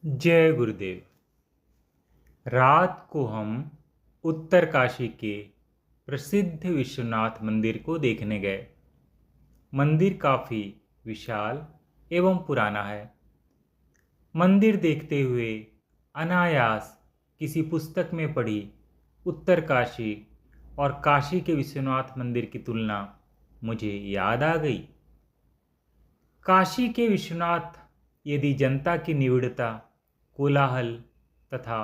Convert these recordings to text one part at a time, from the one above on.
जय गुरुदेव। रात को हम उत्तरकाशी के प्रसिद्ध विश्वनाथ मंदिर को देखने गए। मंदिर काफ़ी विशाल एवं पुराना है। मंदिर देखते हुए अनायास किसी पुस्तक में पढ़ी उत्तरकाशी और काशी के विश्वनाथ मंदिर की तुलना मुझे याद आ गई। काशी के विश्वनाथ यदि जनता की निविड़ता, कोलाहल तथा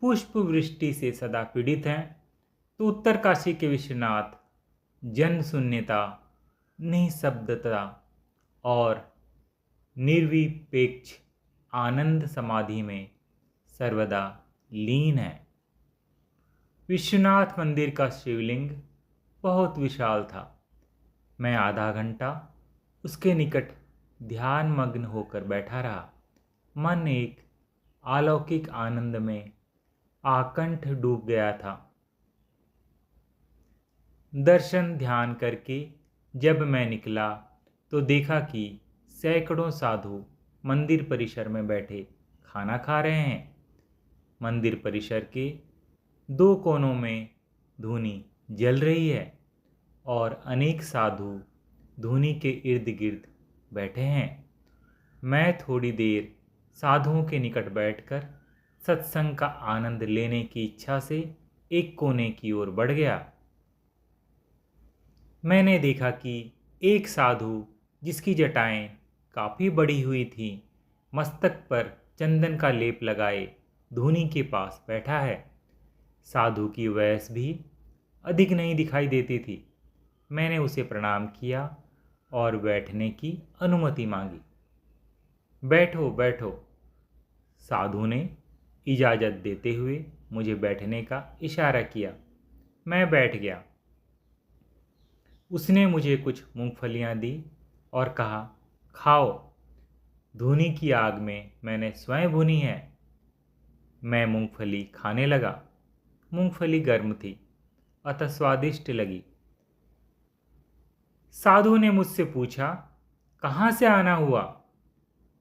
पुष्प वृष्टि से सदा पीड़ित हैं, तो उत्तरकाशी के विश्वनाथ जन शून्यता, निःशब्दता और निर्विपेक्ष आनंद समाधि में सर्वदा लीन है। विश्वनाथ मंदिर का शिवलिंग बहुत विशाल था। मैं आधा घंटा उसके निकट ध्यानमग्न होकर बैठा रहा। मन एक अलौकिक आनंद में आकंठ डूब गया था। दर्शन ध्यान करके जब मैं निकला तो देखा कि सैकड़ों साधु मंदिर परिसर में बैठे खाना खा रहे हैं। मंदिर परिसर के दो कोनों में धूनी जल रही है और अनेक साधु धूनी के इर्द गिर्द बैठे हैं। मैं थोड़ी देर साधुओं के निकट बैठकर सत्संग का आनंद लेने की इच्छा से एक कोने की ओर बढ़ गया। मैंने देखा कि एक साधु, जिसकी जटाएं काफ़ी बड़ी हुई थी, मस्तक पर चंदन का लेप लगाए धूनी के पास बैठा है। साधु की वयस भी अधिक नहीं दिखाई देती थी। मैंने उसे प्रणाम किया और बैठने की अनुमति मांगी। बैठो बैठो, साधु ने इजाज़त देते हुए मुझे बैठने का इशारा किया। मैं बैठ गया। उसने मुझे कुछ मूंगफलियां दी और कहा, खाओ, धूनी की आग में मैंने स्वयं भुनी है। मैं मूंगफली खाने लगा। मूंगफली गर्म थी अतः स्वादिष्ट लगी। साधु ने मुझसे पूछा, कहाँ से आना हुआ?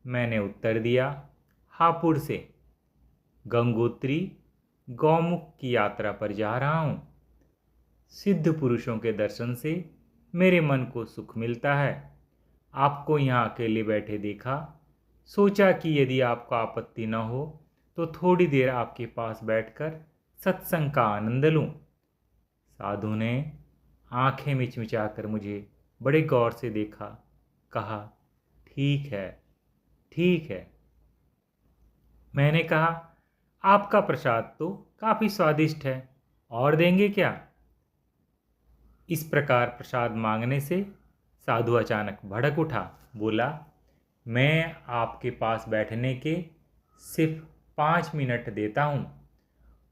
मैंने उत्तर दिया, हापुड़ से। गंगोत्री गौमुख की यात्रा पर जा रहा हूँ। सिद्ध पुरुषों के दर्शन से मेरे मन को सुख मिलता है। आपको यहाँ अकेले बैठे देखा, सोचा कि यदि आपको आपत्ति न हो तो थोड़ी देर आपके पास बैठकर सत्संग का आनंद लूँ। साधु ने आंखें मिचमिचाकर मुझे बड़े गौर से देखा, कहा, ठीक है, ठीक है। मैंने कहा, आपका प्रसाद तो काफ़ी स्वादिष्ट है, और देंगे क्या? इस प्रकार प्रसाद मांगने से साधु अचानक भड़क उठा। बोला, मैं आपके पास बैठने के सिर्फ 5 मिनट देता हूँ।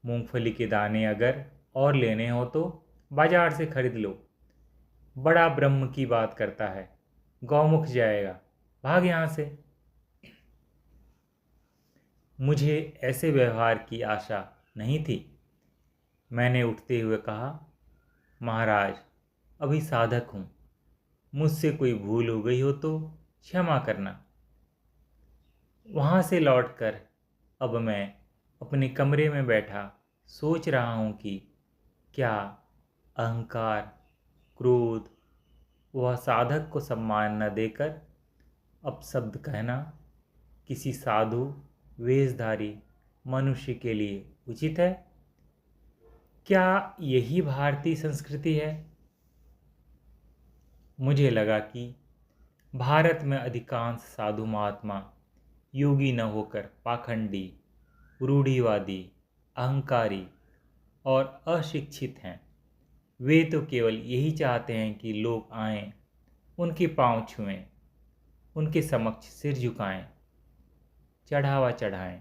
मूंगफली के दाने अगर और लेने हो तो बाजार से खरीद लो। बड़ा ब्रह्म की बात करता है, गौमुख जाएगा, भाग यहाँ से। मुझे ऐसे व्यवहार की आशा नहीं थी। मैंने उठते हुए कहा, महाराज, अभी साधक हूँ, मुझसे कोई भूल हो गई हो तो क्षमा करना। वहाँ से लौटकर अब मैं अपने कमरे में बैठा सोच रहा हूँ कि क्या अहंकार, क्रोध वह साधक को सम्मान न देकर अपशब्द कहना किसी साधु वेशधारी मनुष्य के लिए उचित है? क्या यही भारतीय संस्कृति है? मुझे लगा कि भारत में अधिकांश साधु महात्मा योगी न होकर पाखंडी, रूढ़िवादी, अहंकारी और अशिक्षित हैं। वे तो केवल यही चाहते हैं कि लोग आएं, उनके पांव छुएं, उनके समक्ष सिर झुकाएं, चढ़ावा चढ़ाएं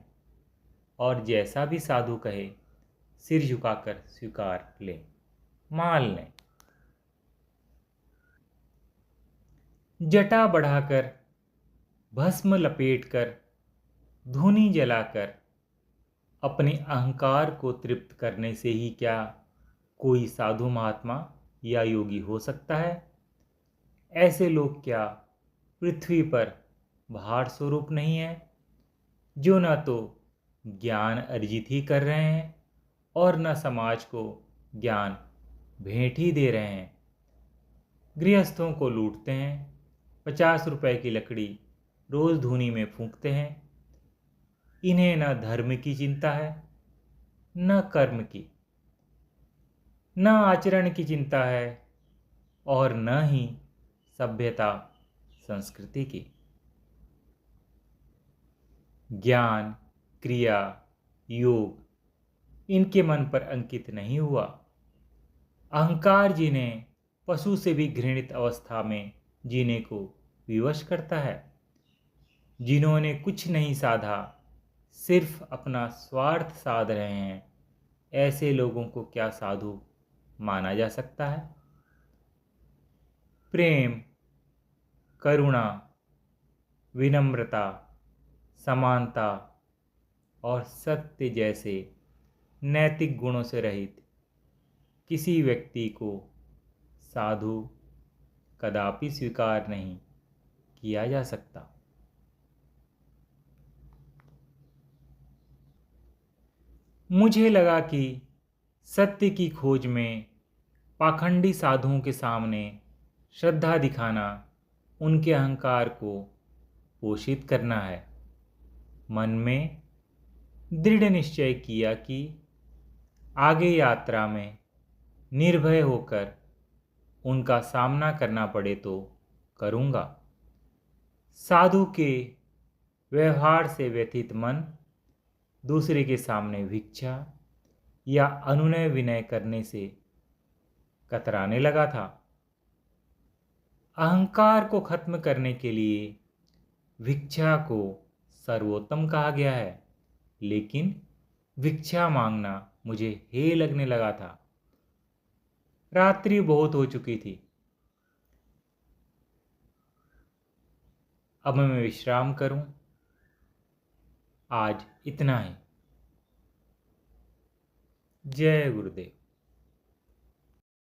और जैसा भी साधु कहे सिर झुकाकर स्वीकार लें, मान लें। जटा बढ़ाकर, भस्म लपेटकर, धूनी जलाकर अपने अहंकार को तृप्त करने से ही क्या कोई साधु महात्मा या योगी हो सकता है? ऐसे लोग क्या पृथ्वी पर भार स्वरूप नहीं है? जो न तो ज्ञान अर्जित ही कर रहे हैं और न समाज को ज्ञान भेंट ही दे रहे हैं। गृहस्थों को लूटते हैं, 50 रुपए की लकड़ी रोज धूनी में फूंकते हैं। इन्हें न धर्म की चिंता है, न कर्म की, न आचरण की चिंता है और न ही सभ्यता संस्कृति की। ज्ञान, क्रिया, योग इनके मन पर अंकित नहीं हुआ। अहंकार जिन्हें पशु से भी घृणित अवस्था में जीने को विवश करता है, जिन्होंने कुछ नहीं साधा, सिर्फ अपना स्वार्थ साध रहे हैं, ऐसे लोगों को क्या साधु माना जा सकता है? प्रेम, करुणा, विनम्रता, समानता और सत्य जैसे नैतिक गुणों से रहित किसी व्यक्ति को साधु कदापि स्वीकार नहीं किया जा सकता। मुझे लगा कि सत्य की खोज में पाखंडी साधुओं के सामने श्रद्धा दिखाना उनके अहंकार को पोषित करना है। मन में दृढ़ निश्चय किया कि आगे यात्रा में निर्भय होकर उनका सामना करना पड़े तो करूँगा। साधु के व्यवहार से व्यथित मन दूसरे के सामने भिक्षा या अनुनय विनय करने से कतराने लगा था। अहंकार को खत्म करने के लिए भिक्षा को सर्वोत्तम कहा गया है, लेकिन भिक्षा मांगना मुझे हेय लगने लगा था। रात्रि बहुत हो चुकी थी। अब मैं विश्राम करूं। आज इतना ही। जय गुरुदेव।